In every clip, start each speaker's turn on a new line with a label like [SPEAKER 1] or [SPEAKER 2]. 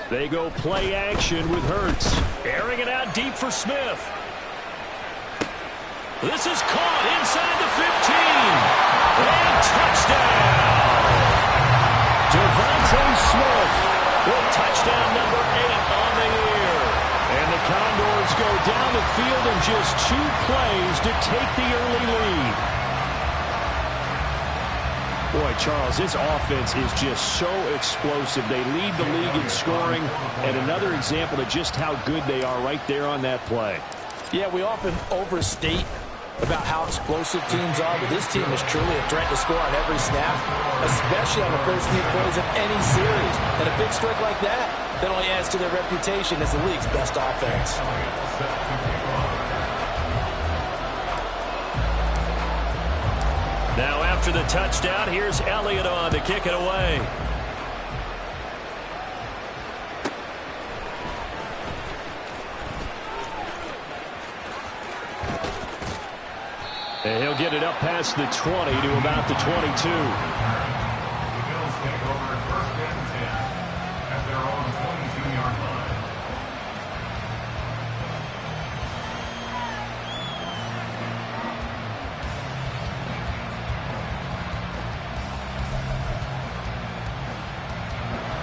[SPEAKER 1] They go play action with Hurts. Airing it out deep for Smith. This is caught inside the 15. And touchdown. Devontae Smith with touchdown number 8 on the year. And the Condors go down the field in just 2 plays to take the early lead. Boy, Charles, this offense is just so explosive. They lead the league in scoring, and another example of just how good they are right there on that play.
[SPEAKER 2] Yeah, we often overstate about how explosive teams are, but this team is truly a threat to score on every snap, especially on the first few plays of any series. And a big strike like that only adds to their reputation as the league's best offense.
[SPEAKER 1] Now after the touchdown, here's Elliott on to kick it away. And he'll get it up past the 20 to about the 22.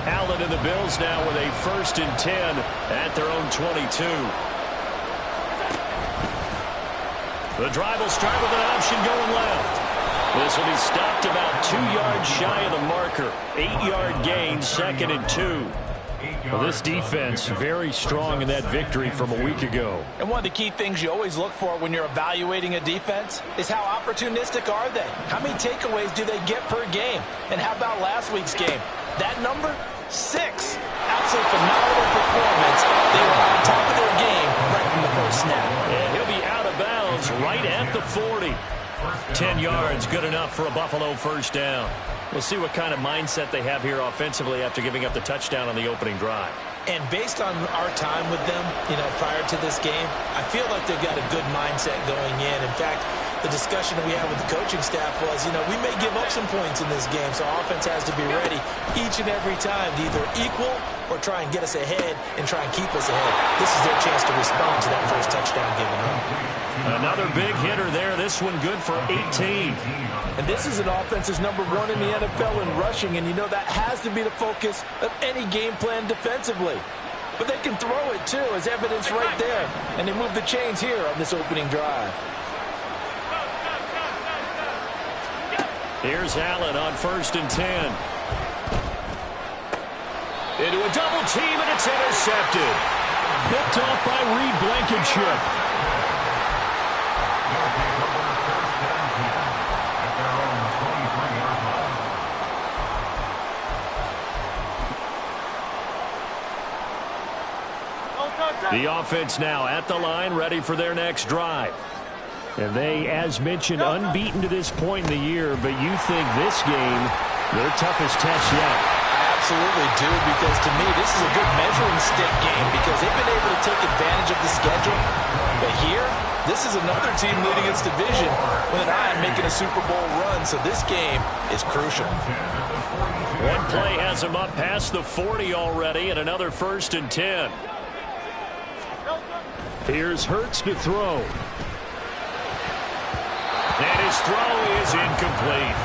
[SPEAKER 1] Allen and the Bills now with a 1st and 10 at their own 22. The drive will start with an option going left. This will be stopped about 2 yards shy of the marker. 8-yard gain, 2nd and 2. Well, this defense very strong in that victory from a week ago.
[SPEAKER 2] And one of the key things you always look for when you're evaluating a defense is how opportunistic are they? How many takeaways do they get per game? And how about last week's game? That number? 6. Absolutely phenomenal performance. They were on top of their game right from the first snap.
[SPEAKER 1] And he'll be out of bounds right at the 40. 10 yards, good enough for a Buffalo 1st down. We'll see what kind of mindset they have here offensively after giving up the touchdown on the opening drive.
[SPEAKER 2] And based on our time with them, prior to this game, I feel like they've got a good mindset going in. In fact, the discussion that we had with the coaching staff was, we may give up some points in this game, so our offense has to be ready each and every time to either equal or try and get us ahead and try and keep us ahead. This is their chance to respond to that first touchdown given up.
[SPEAKER 1] Another big hitter there. This one good for 18.
[SPEAKER 2] And this is an offense that's number 1 in the NFL in rushing, and that has to be the focus of any game plan defensively. But they can throw it, too, as evidence right there. And they move the chains here on this opening drive.
[SPEAKER 1] Here's Allen on 1st and 10. Into a double team, and it's intercepted. Picked off by Reed Blankenship. The offense now at the line, ready for their next drive. And they, as mentioned, unbeaten to this point in the year, but you think this game, their toughest test yet.
[SPEAKER 2] I absolutely do, because to me, this is a good measuring stick game because they've been able to take advantage of the schedule. But here, this is another team leading its division with an eye on making a Super Bowl run, so this game is crucial.
[SPEAKER 1] One play has them up past the 40 already, and another 1st and 10. Here's Hurts to throw. And his throw is incomplete.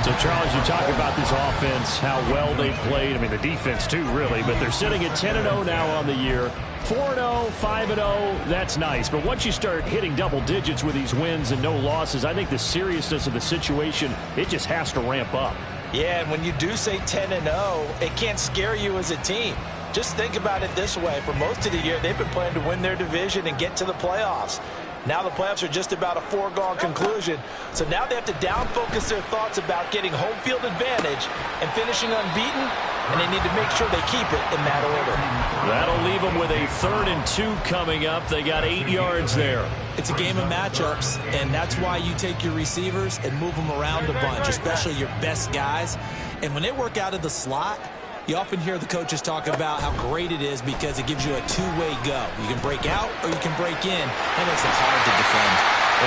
[SPEAKER 1] So, Charles, you talk about this offense, how well they played. I mean, the defense, too, really. But they're sitting at 10-0 now on the year. 4-0, 5-0, that's nice. But once you start hitting double digits with these wins and no losses, I think the seriousness of the situation, it just has to ramp up.
[SPEAKER 2] Yeah, and when you do say 10-0, it can't scare you as a team. Just think about it this way. For most of the year, they've been playing to win their division and get to the playoffs. Now the playoffs are just about a foregone conclusion. So now they have to down-focus their thoughts about getting home field advantage and finishing unbeaten, and they need to make sure they keep it in that order.
[SPEAKER 1] That'll leave them with a 3rd and 2 coming up. They got 8 yards there.
[SPEAKER 2] It's a game of matchups, and that's why you take your receivers and move them around a bunch, especially your best guys. And when they work out of the slot, you often hear the coaches talk about how great it is because it gives you a two-way go. You can break out or you can break in. That makes it hard to defend.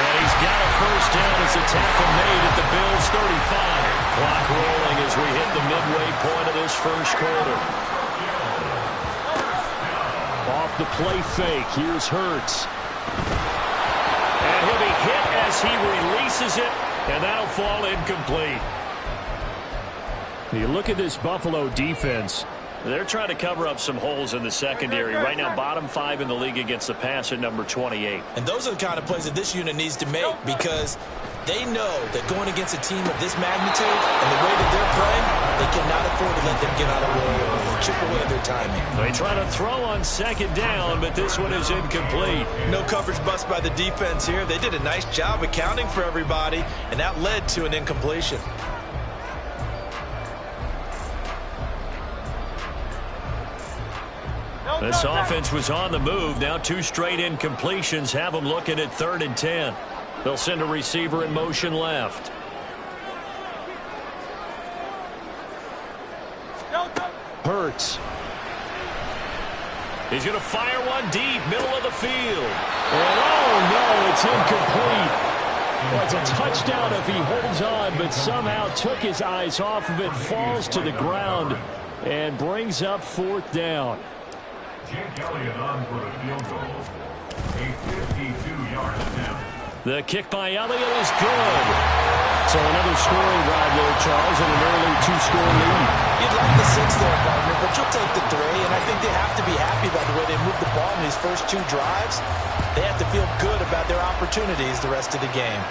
[SPEAKER 1] And he's got a 1st down as a tackle made at the Bills' 35. Clock rolling as as we hit the midway point of this first quarter. Off the play fake, here's Hurts. And he'll be hit as he releases it, and that'll fall incomplete. You look at this Buffalo defense. They're trying to cover up some holes in the secondary. Right now, bottom 5 in the league against the pass at number 28.
[SPEAKER 2] And those are the kind of plays that this unit needs to make, because they know that going against a team of this magnitude and the way that they're playing, they cannot afford to let them get out of roll or chip away at their timing.
[SPEAKER 1] They try to throw on second down, but this one is incomplete.
[SPEAKER 2] No coverage bust by the defense here. They did a nice job accounting for everybody, and that led to an incompletion.
[SPEAKER 1] This offense was on the move. Now 2 straight incompletions have them looking at 3rd and 10. They'll send a receiver in motion left. Hurts. He's going to fire one deep, middle of the field. And oh no, it's incomplete. Well, it's a touchdown if he holds on, but somehow took his eyes off of it, falls to the ground, and brings up 4th down.
[SPEAKER 3] Jake Elliott on for the field goal. A 52-yard attempt.
[SPEAKER 1] The kick by Elliott is good. So another scoring drive there, Charles, and an early 2-score lead.
[SPEAKER 2] You'd like the 6 there, partner, but you'll take the 3, and I think they have to be happy about the way they moved the ball in these first 2 drives. They have to feel good about their opportunities the rest of the game.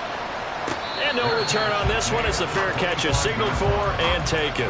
[SPEAKER 1] And no return on this one as the fair catch is signaled for and taken.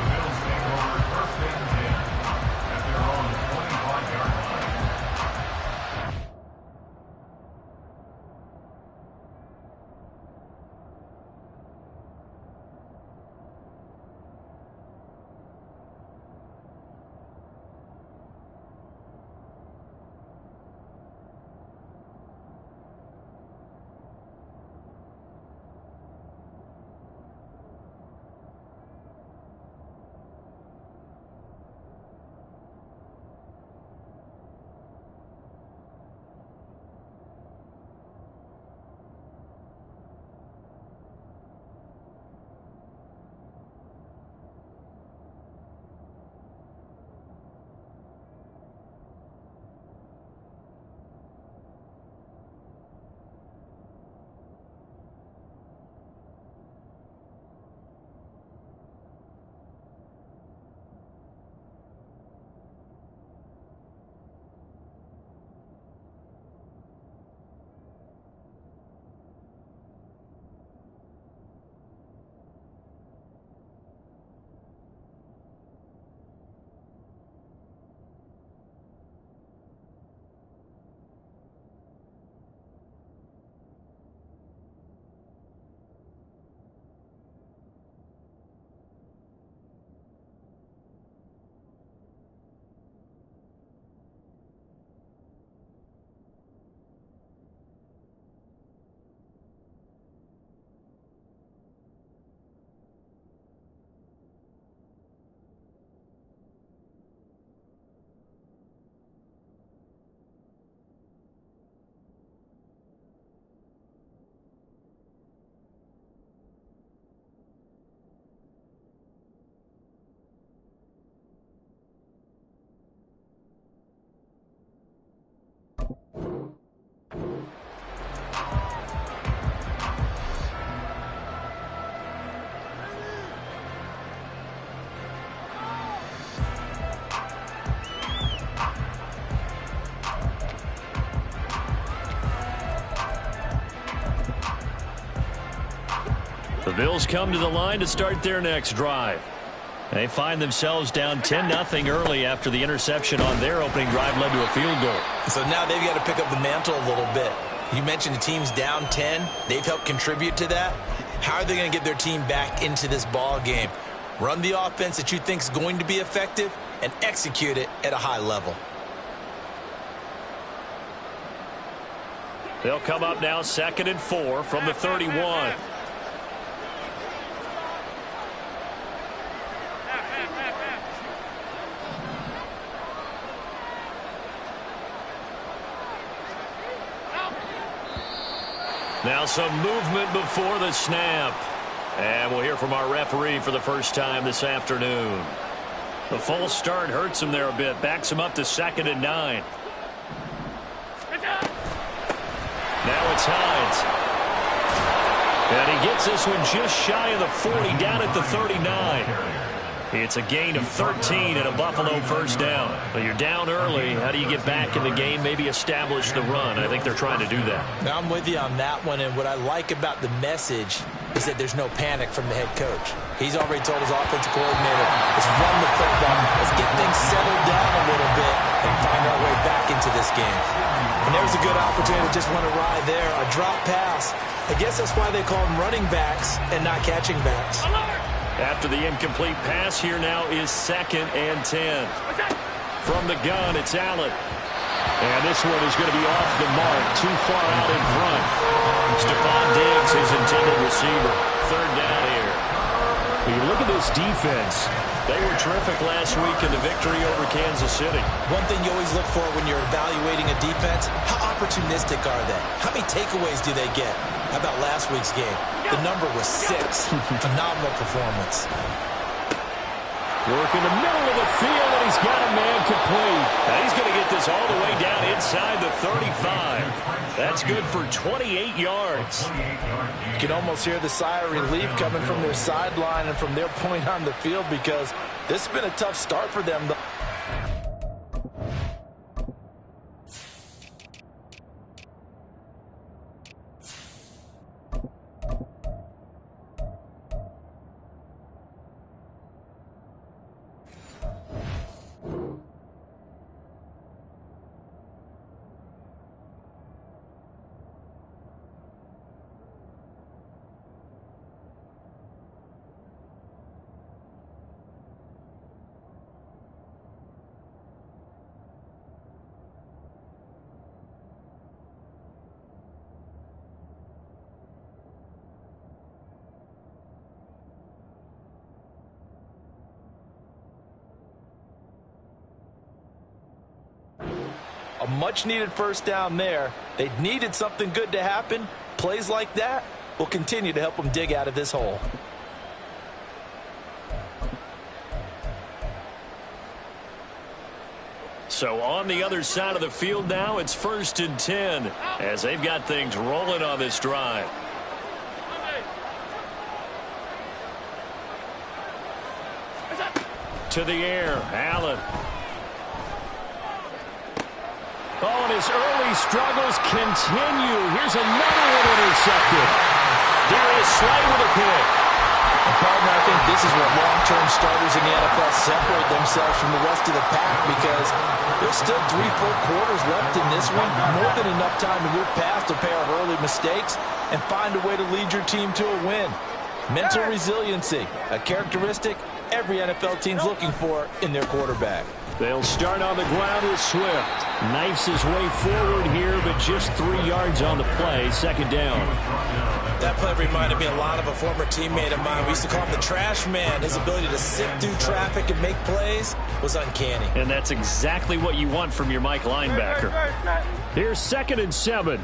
[SPEAKER 1] The Bills come to the line to start their next drive. They find themselves down 10-0 early after the interception on their opening drive led to a field goal.
[SPEAKER 2] So now they've got to pick up the mantle a little bit. You mentioned the team's down 10. They've helped contribute to that. How are they going to get their team back into this ball game? Run the offense that you think is going to be effective and execute it at a high level.
[SPEAKER 1] They'll come up now 2nd and 4 from the 31. Now some movement before the snap. And we'll hear from our referee for the first time this afternoon. The false start hurts him there a bit. Backs him up to 2nd and 9. Now it's Hines. And he gets this one just shy of the 40, down at the 39. It's a gain of 13 and a Buffalo first down. But you're down early. How do you get back in the game, maybe establish the run? I think they're trying to do that.
[SPEAKER 2] Now I'm with you on that one, and what I like about the message is that there's no panic from the head coach. He's already told his offensive coordinator, let's run the football, let's get things settled down a little bit and find our way back into this game. And there's a good opportunity to just want to ride there. A drop pass. I guess that's why they call them running backs and not catching backs.
[SPEAKER 1] After the incomplete pass, here now is 2nd and 10. From the gun, it's Allen. And this one is going to be off the mark, too far out in front. Stephon Diggs, his intended receiver. 3rd down here. When you look at this defense, they were terrific last week in the victory over Kansas City.
[SPEAKER 2] One thing you always look for when you're evaluating a defense, how opportunistic are they? How many takeaways do they get? How about last week's game? The number was 6. Phenomenal performance.
[SPEAKER 1] Work in the middle of the field, and he's got a man complete. Now he's going to get this all the way down inside the 35. That's good for 28 yards.
[SPEAKER 2] You can almost hear the sigh of relief coming from their sideline and from their point on the field, because this has been a tough start for them. A much-needed first down there. They needed something good to happen. Plays like that will continue to help them dig out of this hole.
[SPEAKER 1] So on the other side of the field now, it's 1st and 10 as they've got things rolling on this drive. To the air, Allen. Oh, and his early struggles continue. Here's another one intercepted. Darius Slay with a pick.
[SPEAKER 2] And partner, I think this is what long-term starters in the NFL separate themselves from the rest of the pack, because there's still 3 full quarters left in this one. More than enough time to move past a pair of early mistakes and find a way to lead your team to a win. Mental resiliency, a characteristic every NFL team's looking for in their quarterback.
[SPEAKER 1] They'll start on the ground with Swift. Knifes his way forward here, but just 3 yards on the play. 2nd down.
[SPEAKER 2] That play reminded me a lot of a former teammate of mine. We used to call him the trash man. His ability to sift through traffic and make plays was uncanny.
[SPEAKER 1] And that's exactly what you want from your Mike linebacker. Here's 2nd and 7.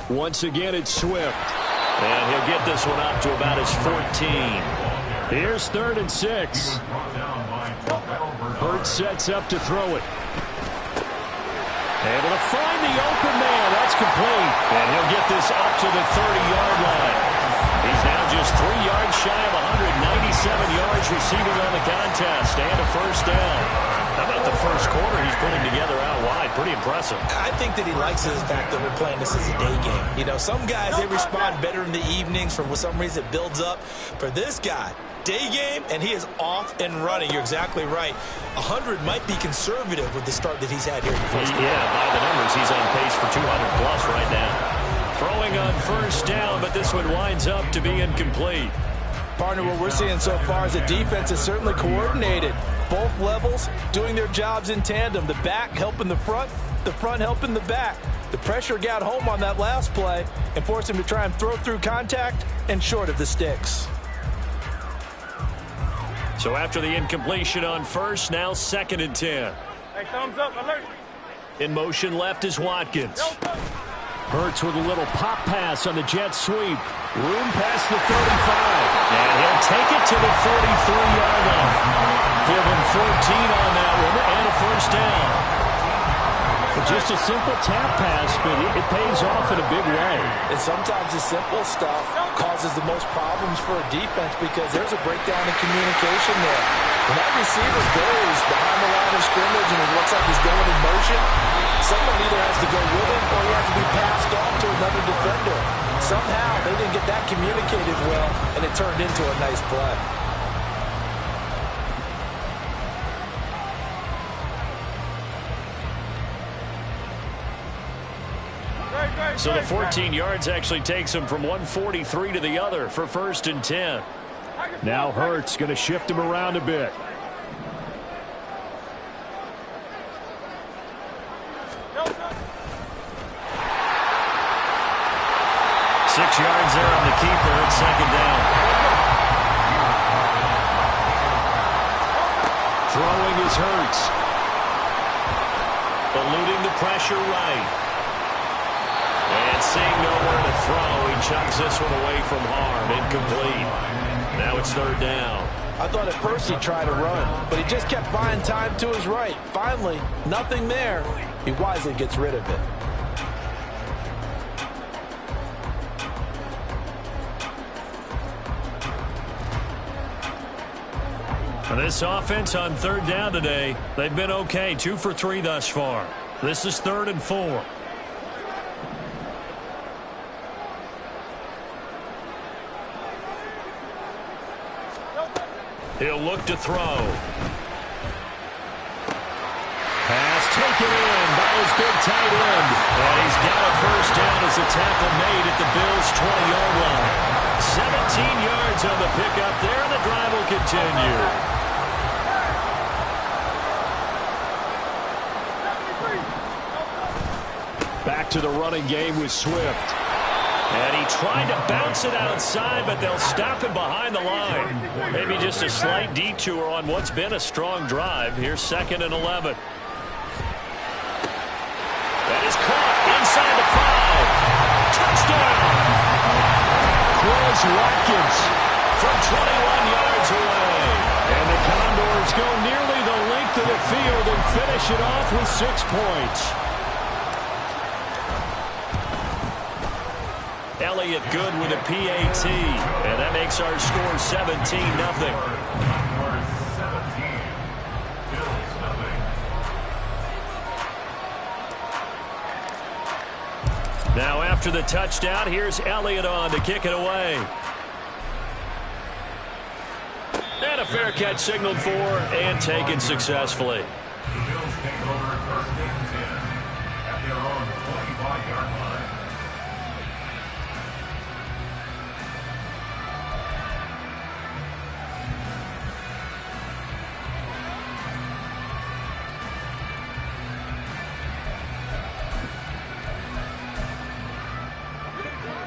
[SPEAKER 1] Once again, it's Swift. And he'll get this one up to about his 14. Here's 3rd and 6. Hurts sets up to throw it. Able to find the open man. That's complete. And he'll get this up to the 30-yard line. He's now just 3 yards shy of 197 yards receiving on the contest. And a first down. How about the first quarter he's putting together out wide? Pretty impressive.
[SPEAKER 2] I think that he likes the fact that we're playing this as a day game. You know, some guys, they respond better in the evenings. For some reason, it builds up. For this guy, day game, and he is off and running. You're exactly right. 100 might be conservative with the start that he's had here in the first quarter.
[SPEAKER 1] Yeah, by the numbers, he's on pace for 200-plus right now. Throwing on first down, but this one winds up to be incomplete.
[SPEAKER 2] Partner, what we're seeing so far is the defense is certainly coordinated. Both levels doing their jobs in tandem. The back helping the front helping the back. The pressure got home on that last play and forced him to try and throw through contact and short of the sticks.
[SPEAKER 1] So after the incompletion on first, now 2nd and 10.
[SPEAKER 4] Hey, thumbs up, alert.
[SPEAKER 1] In motion left is Watkins. Hurts with a little pop pass on the jet sweep. Room past the 35. And he'll take it to the 43-yard line. Give him 14 on that one and a first down. Just a simple tap pass, but it pays off in a big way.
[SPEAKER 2] And sometimes the simple stuff causes the most problems for a defense because there's a breakdown in communication there. When that receiver goes behind the line of scrimmage and it looks like he's going in motion, someone either has to go with him or he has to be passed off to another defender. Somehow they didn't get that communicated well, and it turned into a nice play.
[SPEAKER 1] So the 14 yards actually takes him from 143 to the other for 1st and 10. Now Hurts going to shift him around a bit. Six yards there on the keeper at 2nd down. Throwing is Hurts. Eluding the pressure right. And seeing nowhere to throw, he chucks this one away from harm. Incomplete. Now it's 3rd down.
[SPEAKER 2] I thought at first he'd try to run, but he just kept buying time to his right. Finally, nothing there. He wisely gets rid of it.
[SPEAKER 1] This offense on 3rd down today, they've been okay. 2 for 3 thus far. This is 3rd and 4. He'll look to throw. Pass taken in by his big tight end. And he's got a first down as a tackle made at the Bills' 20-yard line. 17 yards on the pickup there, and the drive will continue. Back to the running game with Swift. And he tried to bounce it outside, but they'll stop him behind the line. Maybe just a slight detour on what's been a strong drive. Here's 2nd and 11. That is caught inside the 5. Touchdown! Quez Watkins from 21 yards away. And the Condors go nearly the length of the field and finish it off with 6 points. Elliott good with a PAT, and that makes our score 17-0. Now after the touchdown, here's Elliott on to kick it away. And a fair catch signaled for and taken successfully.
[SPEAKER 3] The Bills take over 1st and 10 at their own 25-yard line.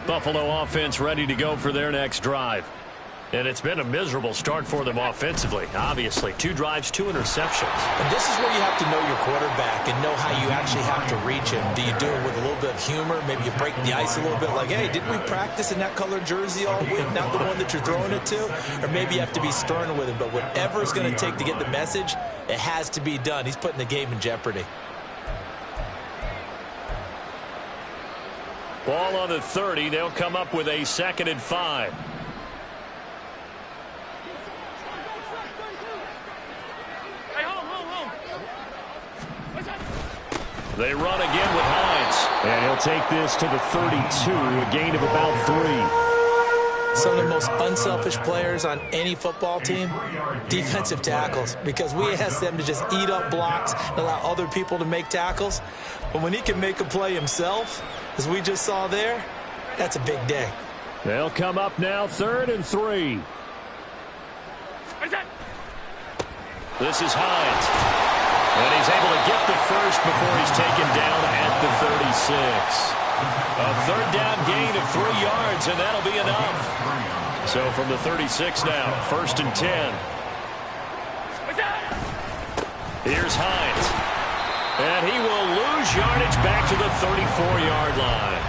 [SPEAKER 1] Buffalo offense ready to go for their next drive. And it's been a miserable start for them offensively. Obviously, 2 drives, 2 interceptions.
[SPEAKER 2] And this is where you have to know your quarterback and know how you actually have to reach him. Do you do it with a little bit of humor? Maybe you break the ice a little bit like, hey, didn't we practice in that colored jersey all week? Not the one that you're throwing it to? Or maybe you have to be stern with him. But whatever it's going to take to get the message, it has to be done. He's putting the game in jeopardy.
[SPEAKER 1] Ball on the 30. They'll come up with a 2nd and 5. They run again with Hines. And he'll take this to the 32, a gain of about 3.
[SPEAKER 2] Some of the most unselfish players on any football team, defensive tackles, because we ask them to just eat up blocks and allow other people to make tackles. But when he can make a play himself, as we just saw there, that's a big day.
[SPEAKER 1] They'll come up now 3rd and 3. This is Hines. And he's able to get the first before he's taken down at the 36. A 3rd down gain of 3 yards, and that'll be enough. So from the 36 now, 1st and 10. Here's Hines. And he will lose yardage back to the 34-yard line.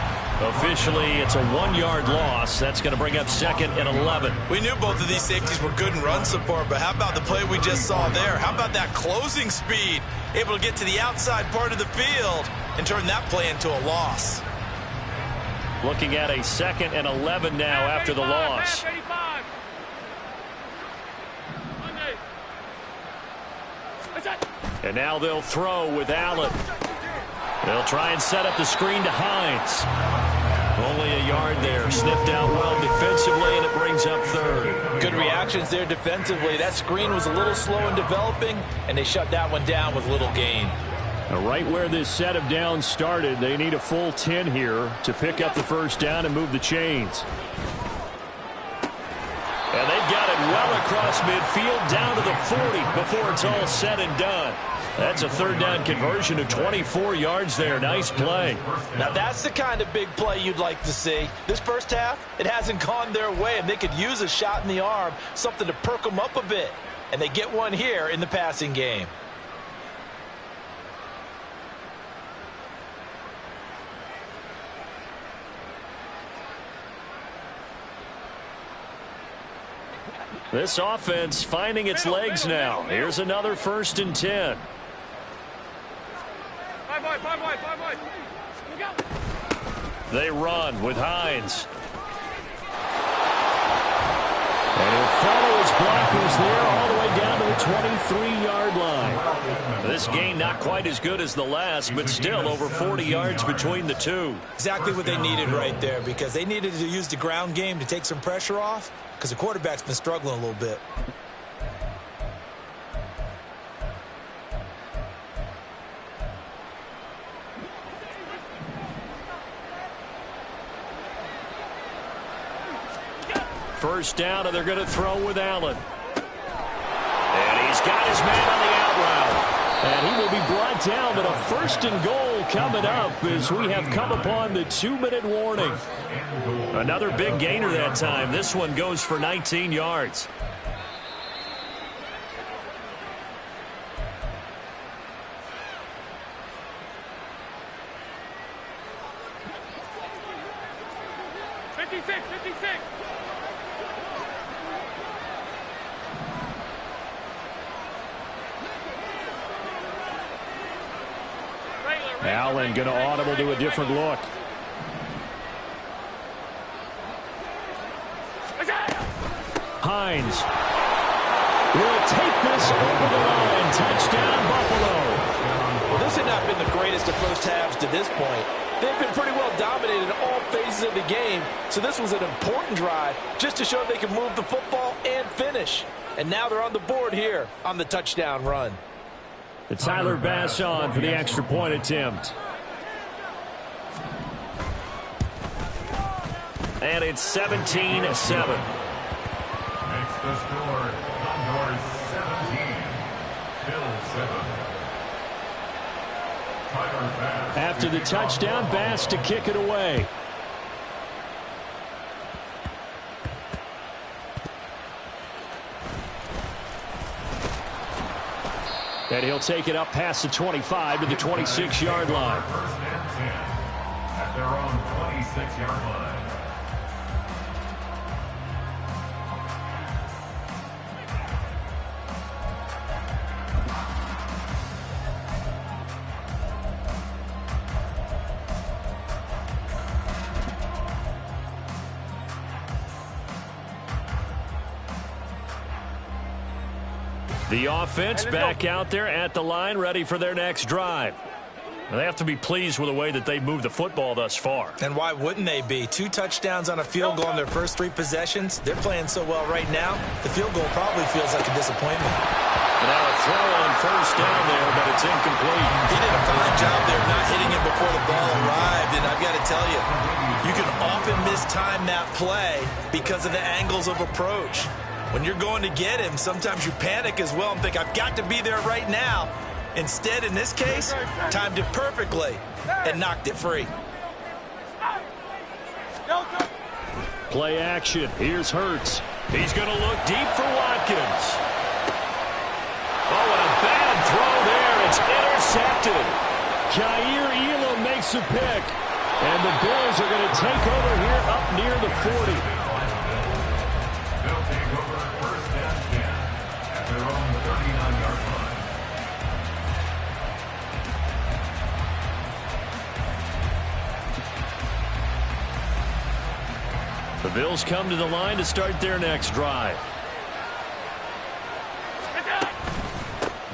[SPEAKER 1] Officially, it's a 1-yard loss. That's going to bring up 2nd and 11.
[SPEAKER 2] We knew both of these safeties were good in run support, but how about the play we just saw there? How about that closing speed? Able to get to the outside part of the field and turn that play into a loss.
[SPEAKER 1] Looking at a 2nd and 11 now after the loss. And now they'll throw with Allen. They'll try and set up the screen to Hines. Only a yard there. Sniffed out well defensively, and it brings up 3rd.
[SPEAKER 2] Good reactions there defensively. That screen was a little slow in developing, and they shut that one down with little gain.
[SPEAKER 1] Now, right where this set of downs started, they need a full 10 here to pick up the first down and move the chains. And they've got it well across midfield down to the 40 before it's all said and done. That's a 3rd down conversion of 24 yards there. Nice play.
[SPEAKER 2] Now that's the kind of big play you'd like to see. This first half, it hasn't gone their way, and they could use a shot in the arm, something to perk them up a bit. And they get one here in the passing game.
[SPEAKER 1] This offense finding its legs now. Here's another 1st and 10. They run with Hines. And he'll follow his blockers there all the way down to the 23-yard line. This game not quite as good as the last, but still over 40 yards between the two.
[SPEAKER 2] Exactly what they needed right there, because they needed to use the ground game to take some pressure off, because the quarterback's been struggling a little bit.
[SPEAKER 1] First down, and they're going to throw with Allen. And he's got his man on the out route. And he will be brought down, but a 1st and goal coming up as we have come upon the 2-minute warning. Another big gainer that time. This one goes for 19 yards. Allen going to audible to a different look. Hines will take this over the line. Touchdown, Buffalo.
[SPEAKER 2] Well, this had not been the greatest of first halves to this point. They've been pretty well dominated in all phases of the game, so this was an important drive just to show they can move the football and finish. And now they're on the board here on the touchdown run.
[SPEAKER 1] Tyler Bass on for the extra point attempt. And it's 17-7.
[SPEAKER 3] Makes the score Condors 17, Bill 7. Tyler Bass.
[SPEAKER 1] After the touchdown, Bass to kick it away. And he'll take it up past the 25 to the 26-yard line.
[SPEAKER 3] First and 10 at their own 26-yard line.
[SPEAKER 1] The offense back out there at the line, ready for their next drive. They have to be pleased with the way that they've moved the football thus far.
[SPEAKER 2] And why wouldn't they be? 2 touchdowns on a field goal in their first 3 possessions. They're playing so well right now, the field goal probably feels like a disappointment.
[SPEAKER 1] Now a throw on first down there, but it's incomplete.
[SPEAKER 2] He did a fine job there not hitting it before the ball arrived, and I've got to tell you, you can often mistime that play because of the angles of approach. When you're going to get him, sometimes you panic as well and think, I've got to be there right now. Instead, in this case, timed it perfectly and knocked it free.
[SPEAKER 1] Play action. Here's Hurts. He's going to look deep for Watkins. Oh, and a bad throw there. It's
[SPEAKER 2] Intercepted.
[SPEAKER 1] Kaiir Elam makes a pick. And the Bills are going to take over here up near the 40.
[SPEAKER 3] They'll take over first and 10 at their own 39-yard line.
[SPEAKER 1] The Bills come to the line to start their next drive.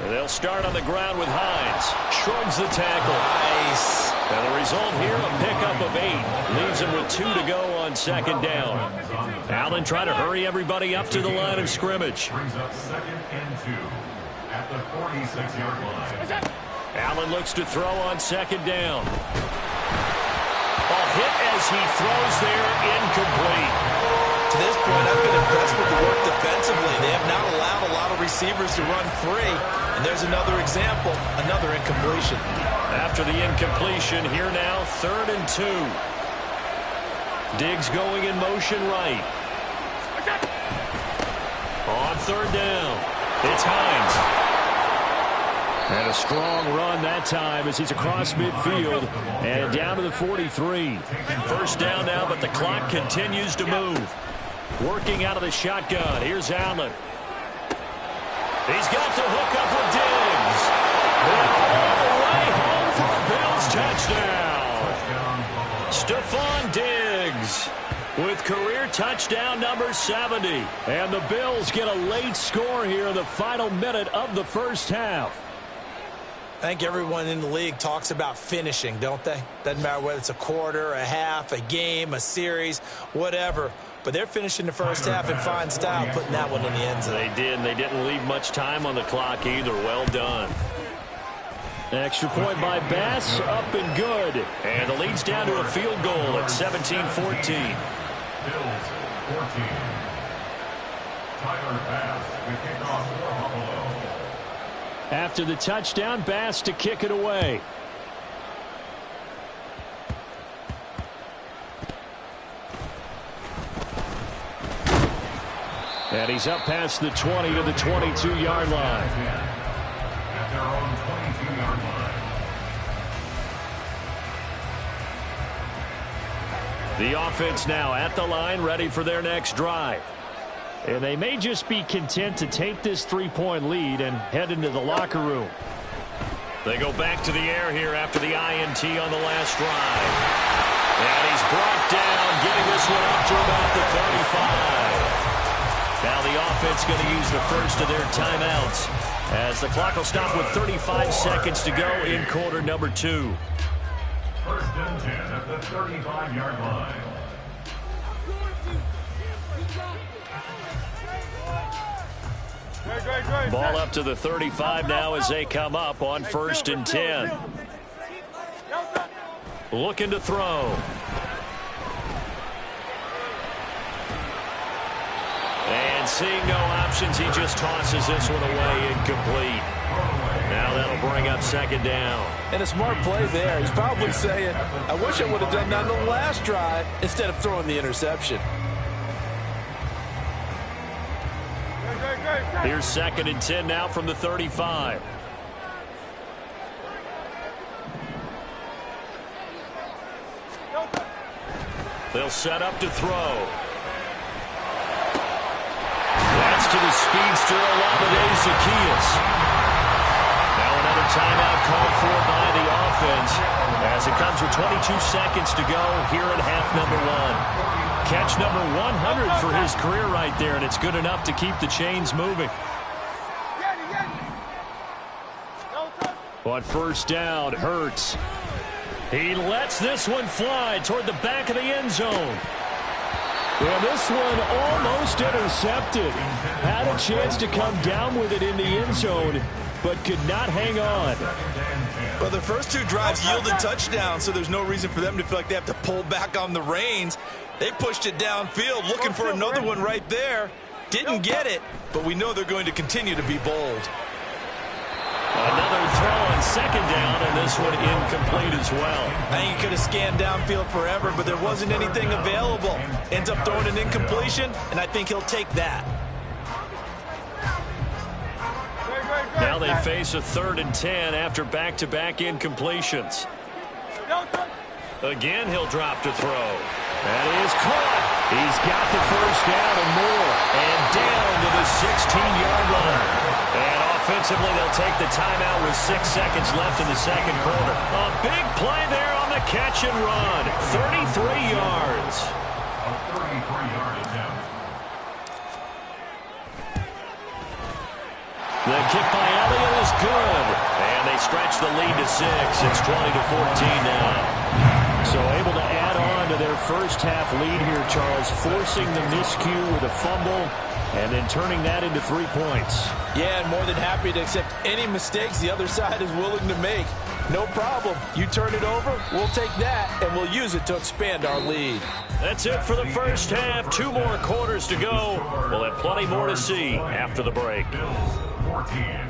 [SPEAKER 1] And they'll start on the ground with Hines. Shrugs the tackle.
[SPEAKER 2] Nice.
[SPEAKER 1] And the result here, a pickup of 8. Leaves him with 2 to go on second down. Allen trying to hurry everybody up to the line of scrimmage.
[SPEAKER 3] Brings up second and 2 at the 46-yard line.
[SPEAKER 1] Allen looks to throw on second down. Ball hit as he throws there, incomplete.
[SPEAKER 2] To this point, I've been impressed with the work defensively. They have not allowed a lot of receivers to run free. And there's another example, another incompletion.
[SPEAKER 1] After the incompletion, here now, 3rd and 2. Diggs going in motion right. On 3rd down, it's Hines. And a strong run that time as he's across midfield and down to the 43. First down now, but the clock continues to move. Working out of the shotgun. Here's Allen. He's got the hook up with Diggs. And all the way home for a Bills touchdown. Stephon Diggs with career touchdown number 70. And the Bills get a late score here in the final minute of the first half.
[SPEAKER 2] I think everyone in the league talks about finishing, don't they? Doesn't matter whether it's a quarter, a half, a game, a series, whatever. But they're finishing the first half in fine style, putting that one in the end zone.
[SPEAKER 1] They did, and they didn't leave much time on the clock either. Well done. Extra point by Bass, up and good. And the lead's down to a field goal at 17-14.
[SPEAKER 3] Bills 14. Tyler Bass to kick off for Buffalo.
[SPEAKER 1] After the touchdown, Bass to kick it away. And he's up past the 20 to the 22-yard line.
[SPEAKER 3] At their own 22-yard line.
[SPEAKER 1] The offense now at the line, ready for their next drive. And they may just be content to take this 3-point lead and head into the locker room. They go back to the air here after the INT on the last drive. And he's brought down, getting this one up to about the 35. Now the offense going to use the first of their timeouts as the clock will stop with 35 seconds to go in quarter number 2.
[SPEAKER 3] First and 10 at the 35-yard line.
[SPEAKER 1] Ball up to the 35 now as they come up on 1st and 10. Looking to throw. And seeing no options, he just tosses this one away, incomplete. Now that'll bring up second down.
[SPEAKER 2] And a smart play there. He's probably saying, I wish I would have done that on the last drive instead of throwing the interception.
[SPEAKER 1] Here's 2nd and 10 now from the 35. They'll set up to throw. That's to the speedster, Olamide Zaccheaus. Now another timeout called for by the offense as it comes with 22 seconds to go here in half number 1. Catch number 100 for his career right there, and it's good enough to keep the chains moving. On 1st down, Hurts. He lets this one fly toward the back of the end zone. And this one almost intercepted. Had a chance to come down with it in the end zone, but could not hang on.
[SPEAKER 2] Well, the first 2 drives yielded touchdowns, so there's no reason for them to feel like they have to pull back on the reins. They pushed it downfield, looking for another one right there. Didn't get it, but we know they're going to continue to be bold.
[SPEAKER 1] Another throw on second down, and this one incomplete as well.
[SPEAKER 2] I think he could have scanned downfield forever, but there wasn't anything available. Ends up throwing an incompletion, and I think he'll take that.
[SPEAKER 1] Now Now they face a 3rd and 10 after back-to-back incompletions. Again, he'll drop to throw. That is caught. He's got the first down and more. And down to the 16-yard line. And offensively, they'll take the timeout with 6 seconds left in the second quarter. A big play there on the catch and run. 33 yards.
[SPEAKER 3] A 33-yard attempt.
[SPEAKER 1] The kick by Elliott is good. And they stretch the lead to 6. It's 20-14 now. So able to add on to their first half lead here, Charles, forcing the miscue with a fumble and then turning that into 3 points.
[SPEAKER 2] Yeah, and more than happy to accept any mistakes the other side is willing to make. No problem. You turn it over, we'll take that, and we'll use it to expand our lead.
[SPEAKER 1] That's it for the first half. 2 more quarters to go. We'll have plenty more to see after the break.
[SPEAKER 3] Bills 14.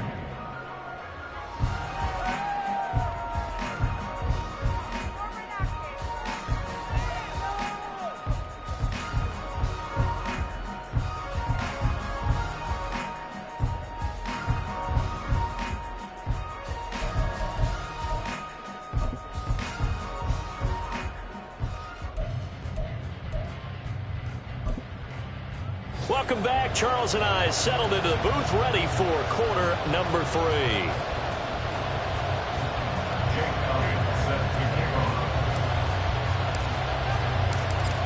[SPEAKER 1] Welcome back. Charles and I settled into the booth, ready for quarter number 3.
[SPEAKER 3] Jake Elliott set to kick off.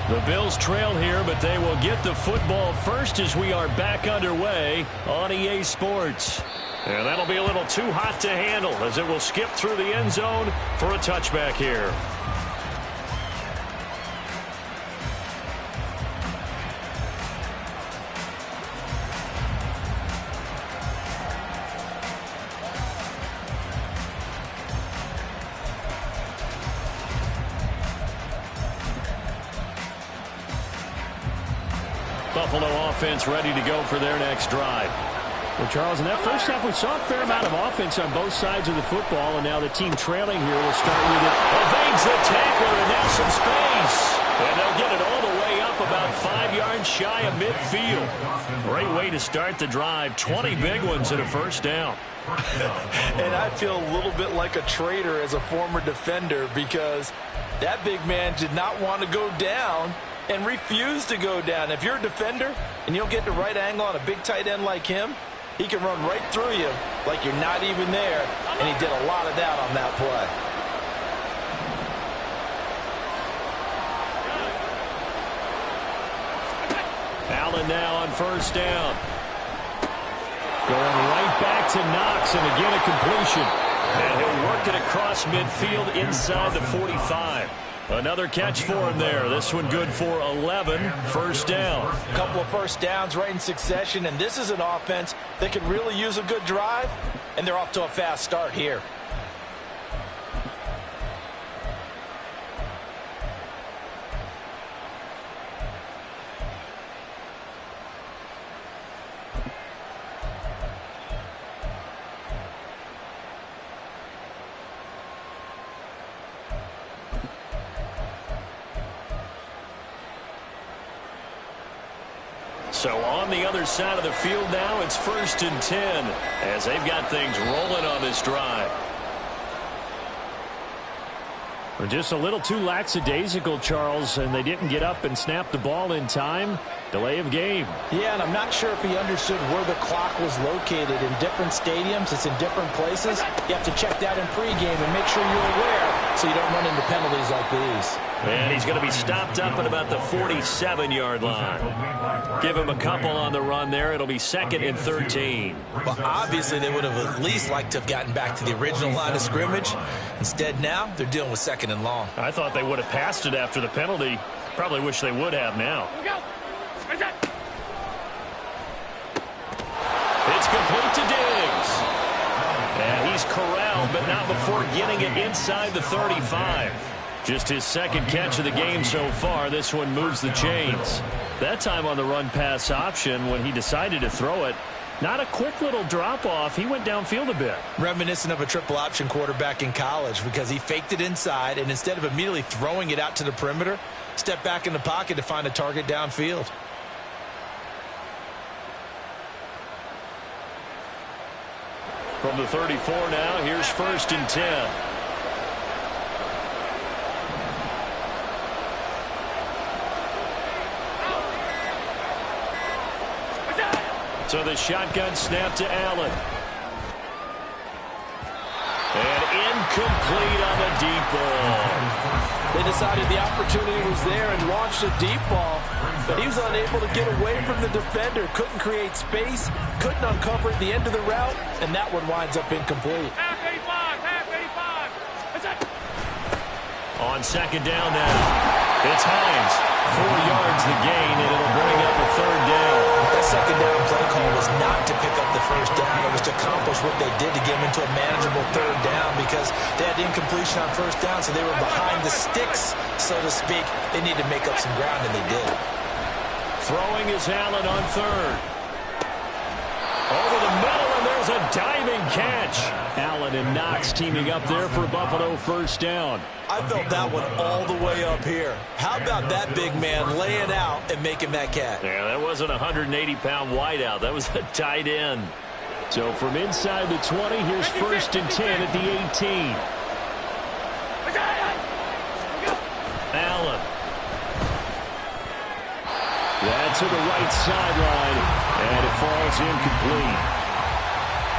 [SPEAKER 1] The Bills trail here, but they will get the football first as we are back underway on EA Sports. And that'll be a little too hot to handle as it will skip through the end zone for a touchback here. Buffalo offense ready to go for their next drive. Well, Charles, in that first half, we saw a fair amount of offense on both sides of the football, and now the team trailing here will start with it. Evades the tackler, and now some space. And they'll get it all the way up about 5 yards shy of midfield. Great way to start the drive. 20 big ones and a first down.
[SPEAKER 2] And I feel a little bit like a traitor as a former defender because that big man did not want to go down and refused to go down. If you're a defender and you don't get the right angle on a big tight end like him, he can run right through you like you're not even there, and he did a lot of that on that play.
[SPEAKER 1] Allen now on first down. Going right back to Knox, and again a completion. And he'll work it across midfield inside the 45. Another catch for him there. This one good for 11. First down.
[SPEAKER 2] A couple of first downs right in succession, and this is an offense that could really use a good drive, and they're off to a fast start here.
[SPEAKER 1] So on the other side of the field now, it's 1st and 10 as they've got things rolling on this drive. We're just a little too lackadaisical, Charles, and they didn't get up and snap the ball in time. Delay of game.
[SPEAKER 2] Yeah, and I'm not sure if he understood where the clock was located. In different stadiums, it's in different places. You have to check that in pregame and make sure you're aware so you don't run into penalties like these.
[SPEAKER 1] And he's going to be stopped up at about the 47-yard line. Give him a couple on the run there. It'll be 2nd and 13.
[SPEAKER 2] Well, obviously, they would have at least liked to have gotten back to the original line of scrimmage. Instead, now they're dealing with 2nd and long.
[SPEAKER 1] I thought they would have passed it after the penalty. Probably wish they would have now. It's complete to Diggs. And he's corralled, but not before getting it inside the 35. Just his 2nd catch of the game so far. This one moves the chains. That time on the run-pass option when he decided to throw it. Not a quick little drop-off. He went downfield a bit.
[SPEAKER 2] Reminiscent of a triple option quarterback in college because he faked it inside, and instead of immediately throwing it out to the perimeter, stepped back in the pocket to find a target downfield.
[SPEAKER 1] From the 34 now, here's 1st and 10. So the shotgun snap to Allen. And incomplete on the deep ball.
[SPEAKER 2] They decided the opportunity was there and launched a deep ball, but he was unable to get away from the defender. Couldn't create space, couldn't uncover at the end of the route, and that one winds up incomplete.
[SPEAKER 1] On 2nd down now, it's Hines. 4 yards the gain, and it'll bring up a 3rd down.
[SPEAKER 2] That 2nd down play call was not to pick up the 1st down. It was to accomplish what they did to get them into a manageable 3rd down because they had incompletion on 1st down, so they were behind the sticks, so to speak. They needed to make up some ground, and they did.
[SPEAKER 1] Throwing is Allen on 3rd. Over the middle, and there's a diving catch. Allen and Knox teaming up there for Buffalo 1st down.
[SPEAKER 2] I felt that one all the way up here. How about that big man laying out and making that catch?
[SPEAKER 1] Yeah, that wasn't a 180-pound wideout. That was a tight end. So from inside the 20, here's 1st and 10 at the 18. Allen. That to the right sideline, and it falls incomplete.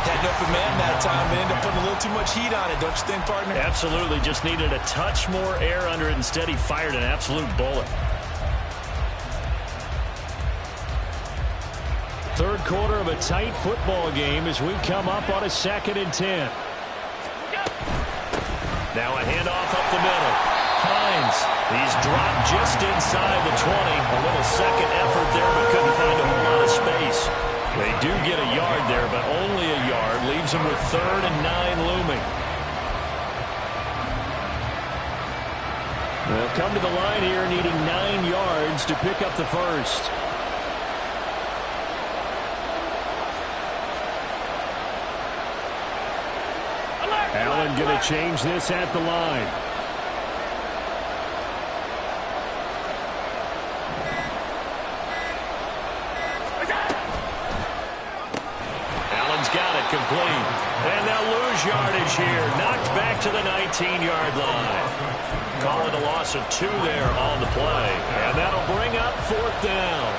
[SPEAKER 2] Had an open man that time, but ended up putting a little too much heat on it, don't you think, partner?
[SPEAKER 1] Absolutely. Just needed a touch more air under it. Instead, he fired an absolute bullet. 3rd quarter of a tight football game as we come up on a 2nd and 10. Now a handoff up the middle. Hines, he's dropped just inside the 20. A little second effort there, but couldn't find a whole lot of space. They do get a yard there, but only a yard. Leaves them with 3rd and 9 looming. They'll come to the line here needing 9 yards to pick up the 1st. Allen going to change this at the line. Complete. And they'll lose yardage here. Knocked back to the 19-yard line. Call it a loss of 2 there on the play. And that'll bring up 4th down.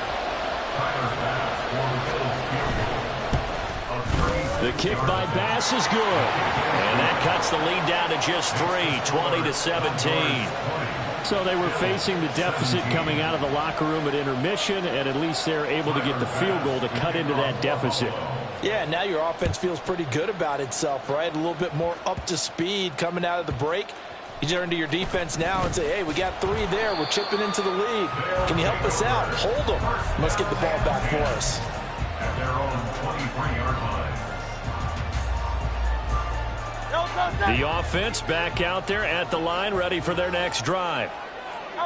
[SPEAKER 1] The kick by Bass is good. And that cuts the lead down to just 3, 20-17. So they were facing the deficit coming out of the locker room at intermission, and at least they're able to get the field goal to cut into that deficit.
[SPEAKER 2] Yeah, now your offense feels pretty good about itself, right? A little bit more up to speed coming out of the break. You turn to your defense now and say, hey, we got 3 there. We're chipping into the lead. Can you help us out? Hold them. Let's get the ball back for us.
[SPEAKER 3] At their own 23-yard line.
[SPEAKER 1] The offense back out there at the line, ready for their next drive.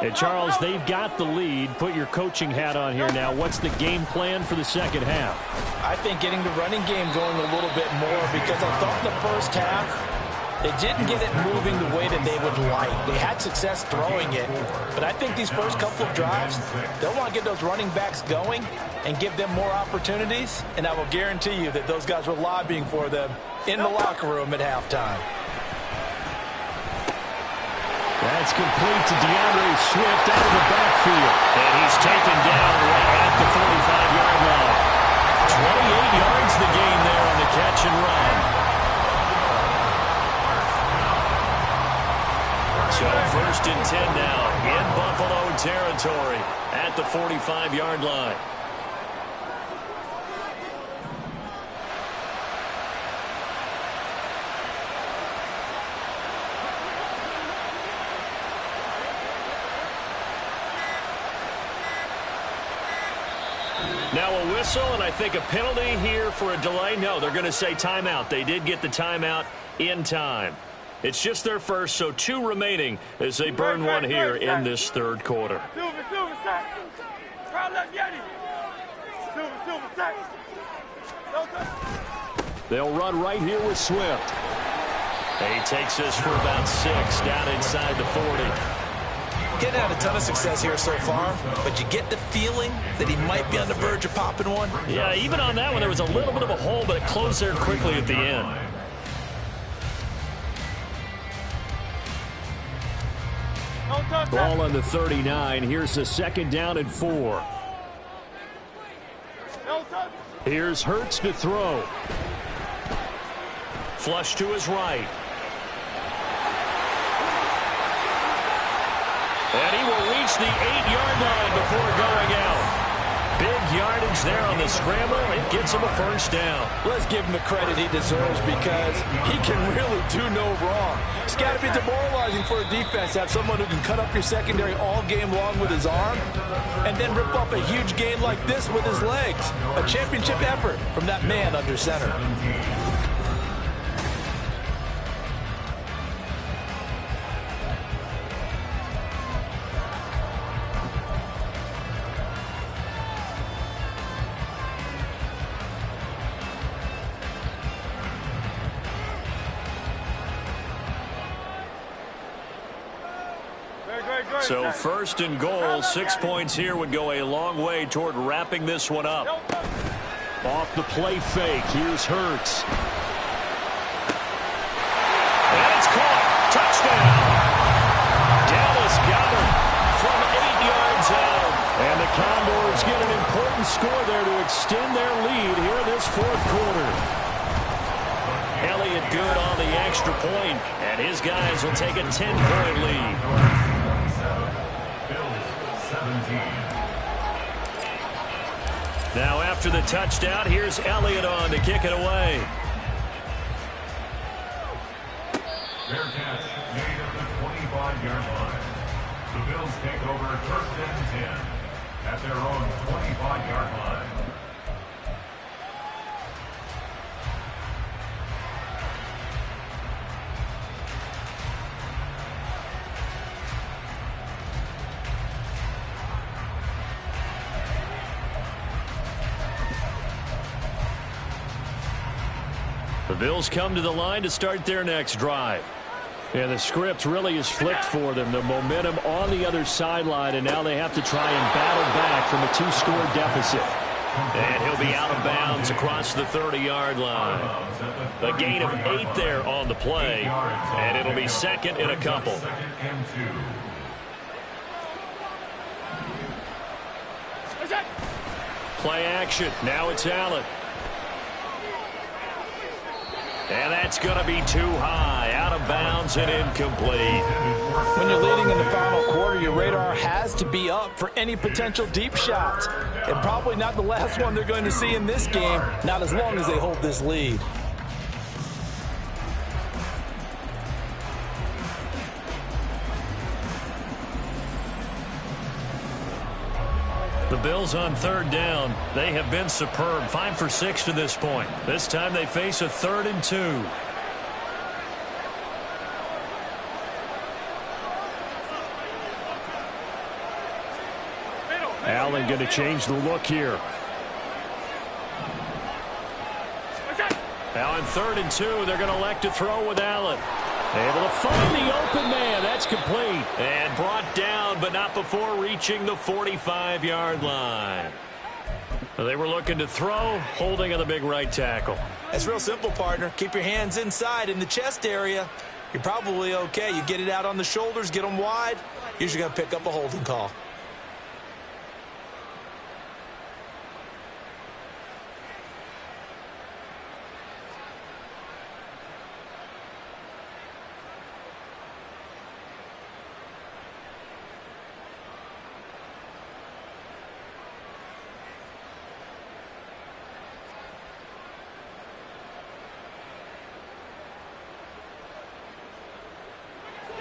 [SPEAKER 1] And Charles, they've got the lead. Put your coaching hat on here now. What's the game plan for the 2nd half?
[SPEAKER 2] I think getting the running game going a little bit more because I thought in the 1st half they didn't get it moving the way that they would like. They had success throwing it, but I think these first couple of drives, they'll want to get those running backs going and give them more opportunities, and I will guarantee you that those guys were lobbying for them in the locker room at halftime.
[SPEAKER 1] That's complete to DeAndre Swift out of the backfield. And he's taken down right at the 45-yard line. 28 yards the gain there on the catch and run. So 1st and 10 now in Buffalo territory at the 45-yard line. Now a whistle, and I think a penalty here for a delay. No, they're going to say timeout. They did get the timeout in time. It's just their first, so 2 remaining as they burn one here in this 3rd quarter. They'll run right here with Swift. He takes this for about 6 down inside the 40.
[SPEAKER 2] Getting had a ton of success here so far, but you get the feeling that he might be on the verge of popping one.
[SPEAKER 1] Yeah, even on that one, there was a little bit of a hole, but it closed there quickly at the end. Ball on the 39. Here's the 2nd down and 4. Here's Hurts to throw. Flush to his right. And he will reach the 8-yard line before going out. Big yardage there on the scramble. It gets him a 1st down.
[SPEAKER 2] Let's give him the credit he deserves because he can really do no wrong. It's got to be demoralizing for a defense to have someone who can cut up your secondary all game long with his arm and then rip up a huge gain like this with his legs. A championship effort from that man under center.
[SPEAKER 1] So 1st and goal, 6 points here would go a long way toward wrapping this one up. Off the play fake, here's Hurts. And it's caught. Touchdown. Dallas got him from 8 yards out. And the Condors get an important score there to extend their lead here in this 4th quarter. Elliott good on the extra point, and his guys will take a 10-point lead. Now after the touchdown, here's Elliott on to kick it away.
[SPEAKER 3] Fair catch made at the 25-yard line. The Bills take over 1st and 10 at their own 25-yard line.
[SPEAKER 1] The Bills come to the line to start their next drive. And the script really is flipped for them. The momentum on the other sideline, and now they have to try and battle back from a 2-score deficit. And he'll be out of bounds across the 30-yard line. A gain of 8 there on the play, and it'll be 2nd and a couple. Play action. Now it's Allen. And that's going to be too high, out of bounds and incomplete.
[SPEAKER 2] When you're leading in the final quarter, your radar has to be up for any potential deep shots. And probably not the last one they're going to see in this game, not as long as they hold this lead.
[SPEAKER 1] The Bills on 3rd down. They have been superb. 5 for 6 to this point. This time they face a 3rd and 2. Allen going to change the look here. Now in 3rd and 2, they're going to elect to throw with Allen. Able to find the open man. That's complete. And brought down, but not before reaching the 45-yard line. They were looking to throw, holding on the big right tackle.
[SPEAKER 2] It's real simple, partner. Keep your hands inside in the chest area. You're probably okay. You get it out on the shoulders, get them wide. Usually going to pick up a holding call.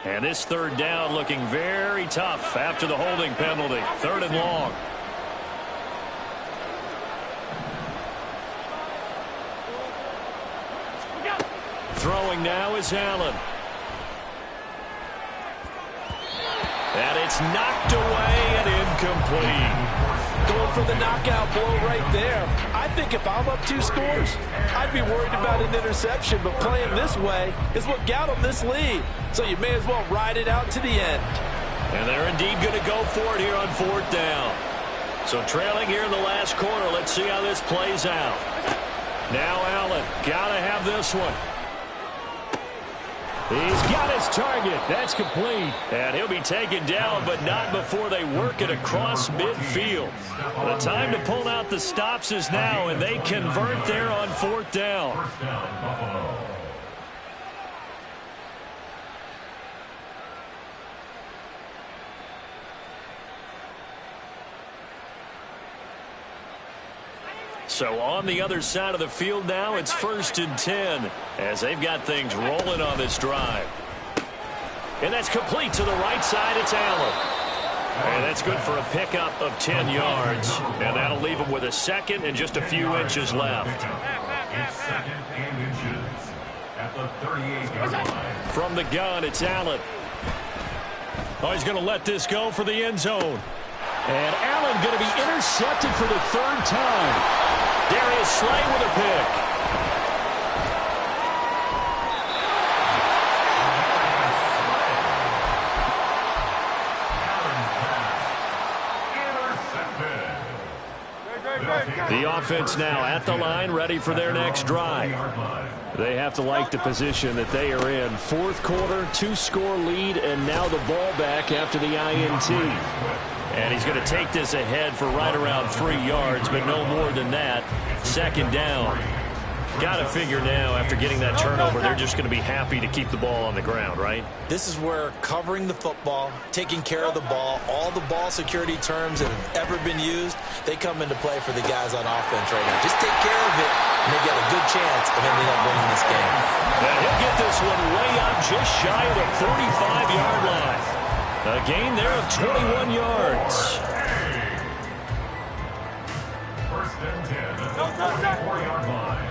[SPEAKER 1] And this 3rd down looking very tough after the holding penalty. 3rd and long. Throwing now is Allen. And it's knocked away and incomplete.
[SPEAKER 2] Going for the knockout blow right there. I think if I'm up 2 scores, I'd be worried about an interception, but playing this way is what got them this lead. So you may as well ride it out to the end.
[SPEAKER 1] And they're indeed going to go for it here on 4th down. So trailing here in the last quarter, let's see how this plays out. Now Allen, got to have this one. He's got his target. That's complete. And he'll be taken down, but not before they work it across midfield. The time to pull out the stops is now, and they convert there on 4th down.
[SPEAKER 3] First down, Buffalo.
[SPEAKER 1] So on the other side of the field now, it's 1st and 10 as they've got things rolling on this drive. And that's complete to the right side. It's Allen. And that's good for a pickup of 10 yards. And that'll leave him with a second and just a few inches left.
[SPEAKER 3] It's 2nd and inches at the 38-yard line.
[SPEAKER 1] From the gun, it's Allen. Oh, he's going to let this go for the end zone. And Allen going to be intercepted for the 3rd time. Darius Slay with a pick. The offense now at the line, ready for their next drive. They have to like the position that they are in. 4th quarter, 2-score lead, and now the ball back after the INT. And he's going to take this ahead for right around 3 yards, but no more than that. 2nd down. Got to figure now, after getting that turnover, they're just going to be happy to keep the ball on the ground, right?
[SPEAKER 2] This is where covering the football, taking care of the ball, all the ball security terms that have ever been used, they come into play for the guys on offense right now. Just take care of it, and they got a good chance of ending up winning this game.
[SPEAKER 1] And he'll get this one way up just shy of the 45-yard line. A gain there of 21 yards.
[SPEAKER 3] First and 10 at the 44-yard line.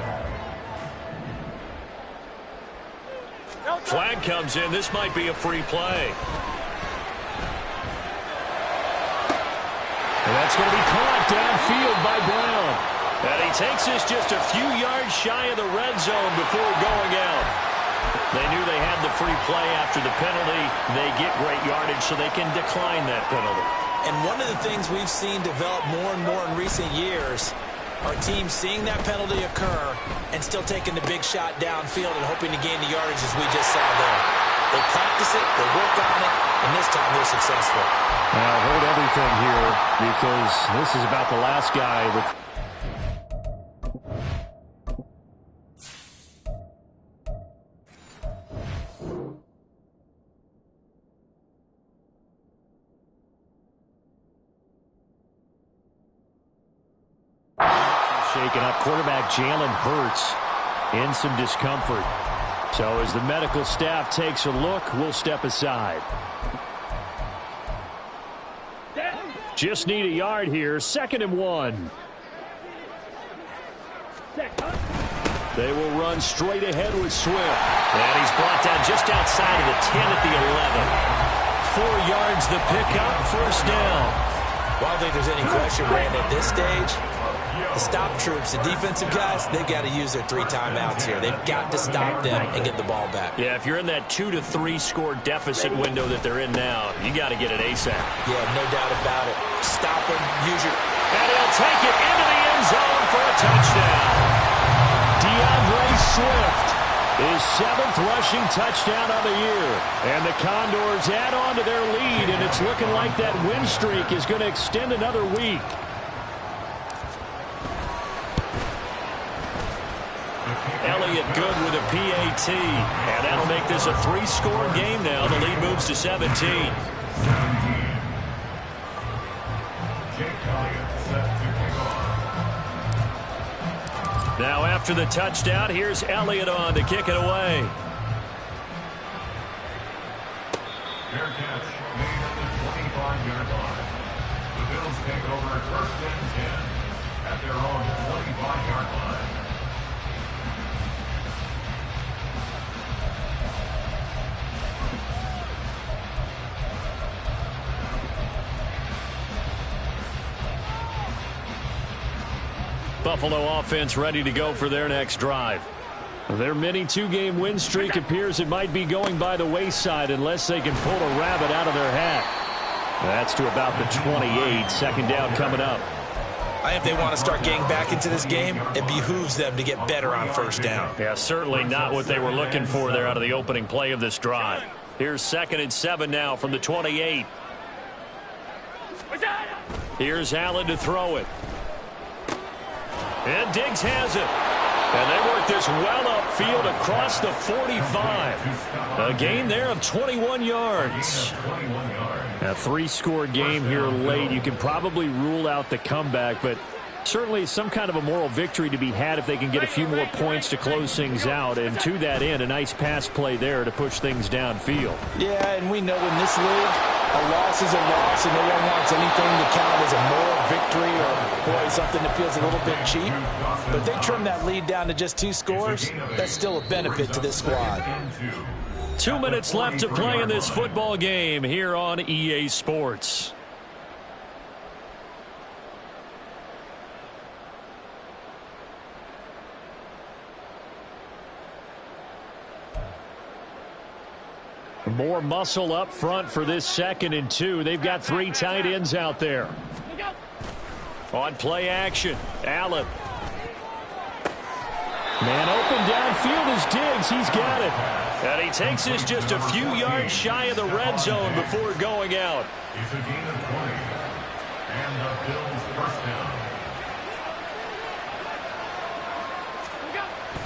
[SPEAKER 1] Flag comes in. This might be a free play. And that's going to be caught downfield by Brown. And he takes this just a few yards shy of the red zone before going out. They knew they had the free play after the penalty. They get great yardage, so they can decline that penalty.
[SPEAKER 2] And one of the things we've seen develop more and more in recent years are teams seeing that penalty occur and still taking the big shot downfield and hoping to gain the yardage as we just saw there. They practice it, they work on it, and this time they're successful.
[SPEAKER 1] Now, hold everything here because this is about the last guy with... Shaken up. Quarterback Jalen Hurts in some discomfort. So as the medical staff takes a look, we'll step aside. Just need a yard here. 2nd and 1. They will run straight ahead with Swift. And he's brought down just outside of the 10 at the 11. 4 yards the pickup. 1st down.
[SPEAKER 2] Well, I don't think there's any question, Brandon, at this stage. The stop troops, the defensive guys, they've got to use their 3 timeouts here. They've got to stop them and get the ball back.
[SPEAKER 1] Yeah, if you're in that 2 to 3 score deficit window that they're in now, you got to get it ASAP.
[SPEAKER 2] Yeah, no doubt about it. Stop them, use your...
[SPEAKER 1] And he'll take it into the end zone for a touchdown. DeAndre Swift, his 7th rushing touchdown of the year. And the Condors add on to their lead, and it's looking like that win streak is going to extend another week. Elliott good with a PAT. And that'll make this a 3-score game now. The lead moves to 17.
[SPEAKER 3] Jake Elliott set to kick off.
[SPEAKER 1] Now after the touchdown, here's Elliott on to kick it away.
[SPEAKER 3] Fair catch made at the 25-yard line. The Bills take over 1st and 10 at their own 25-yard line.
[SPEAKER 1] Buffalo offense ready to go for their next drive. Their mini 2-game win streak appears it might be going by the wayside unless they can pull a rabbit out of their hat. That's to about the 28. 2nd down coming up.
[SPEAKER 2] I think if they want to start getting back into this game, it behooves them to get better on first down.
[SPEAKER 1] Yeah, certainly not what they were looking for there out of the opening play of this drive. Here's 2nd and 7 now from the 28. Here's Allen to throw it. And Diggs has it. And they work this well upfield across the 45. A gain there of 21 yards. A 3-score game here late. You can probably rule out the comeback, but certainly some kind of a moral victory to be had if they can get a few more points to close things out. And to that end, a nice pass play there to push things downfield.
[SPEAKER 2] Yeah, and we know in this league, a loss is a loss, and no one wants anything to count as a moral victory or, boy, something that feels a little bit cheap. But if they trim that lead down to just 2 scores, that's still a benefit to this squad.
[SPEAKER 1] 2 minutes left to play in this football game here on EA Sports. More muscle up front for this 2nd and 2. They've got 3 tight ends out there. On play action, Allen. Man open downfield is Diggs. He's got it. And he takes this just a few yards shy of the red zone before going out.
[SPEAKER 3] It's a gain of 20. And the Bills first down.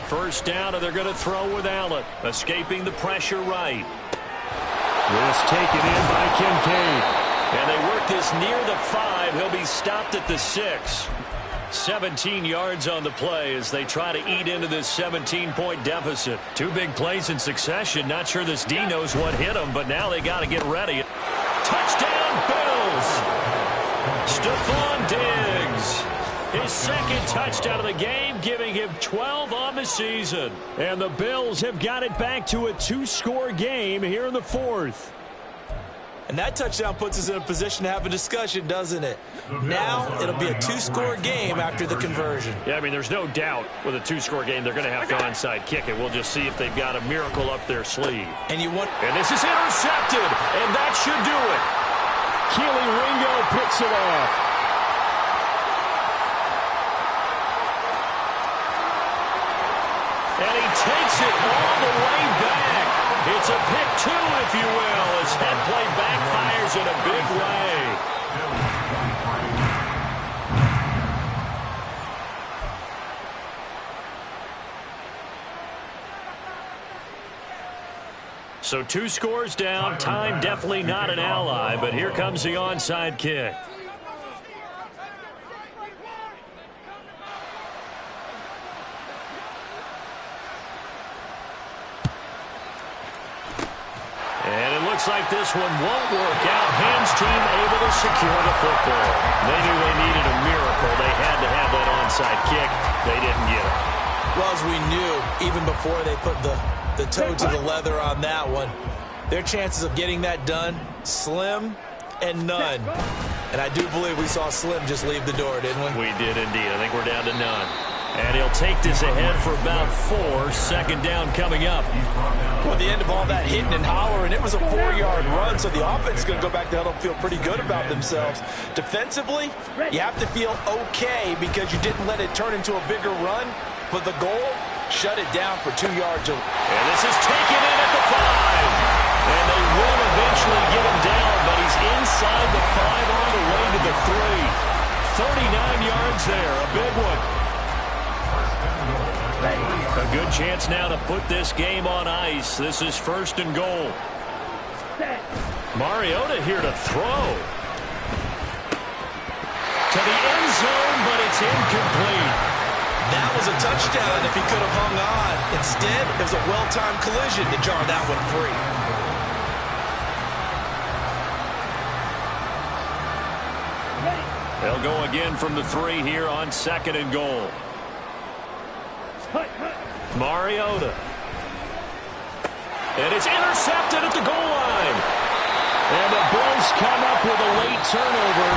[SPEAKER 1] First down, and they're going to throw with Allen. Escaping the pressure right. This taken in by Kincaid. And they work this near the 5. He'll be stopped at the 6. 17 yards on the play as they try to eat into this 17-point deficit. 2 big plays in succession. Not sure this D knows what hit him, but now they got to get ready. Touchdown, Bills! Stephon Diggs. His 2nd touchdown of the game, giving him 12 on the season. And the Bills have got it back to a 2-score game here in the 4th.
[SPEAKER 2] And that touchdown puts us in a position to have a discussion, doesn't it? Now it'll be a 2-score game after the conversion.
[SPEAKER 1] Yeah, I mean, there's no doubt with a 2-score game they're going to have to onside kick it. We'll just see if they've got a miracle up their sleeve.
[SPEAKER 2] And
[SPEAKER 1] this is intercepted, and that should do it. Keely Ringo picks it off. And he takes it all the way back. It's a pick 2, if you will, as that play backfires in a big way. So 2 scores down. Time definitely not an ally, but here comes the onside kick. Looks like this one won't work out. Hams team able to secure the football. They knew they needed a miracle. They had to have that onside kick. They didn't get it.
[SPEAKER 2] Well, as we knew, even before they put the toe to the leather on that one, their chances of getting that done, slim and none. And I do believe we saw Slim just leave the door, didn't we?
[SPEAKER 1] We did indeed. I think we're down to none. And he'll take this ahead for about 4. 2nd down coming up.
[SPEAKER 2] Well, at the end of all that hitting and hollering, it was a 4-yard run, so the offense is going to go back to hell and feel pretty good about themselves. Defensively, you have to feel okay because you didn't let it turn into a bigger run, but the goal, shut it down for 2 yards.
[SPEAKER 1] And this is taken in at the 5. And they will eventually get him down, but he's inside the 5 on the way to the 3. 39 yards there, a big one. A good chance now to put this game on ice. This is 1st and goal. Mariota here to throw. To the end zone, but it's incomplete.
[SPEAKER 2] That was a touchdown if he could have hung on. Instead, it was a well-timed collision to jar that one free.
[SPEAKER 1] They'll go again from the 3 here on 2nd and goal. Mariota. And it's intercepted at the goal line. And the Bills come up with a late turnover.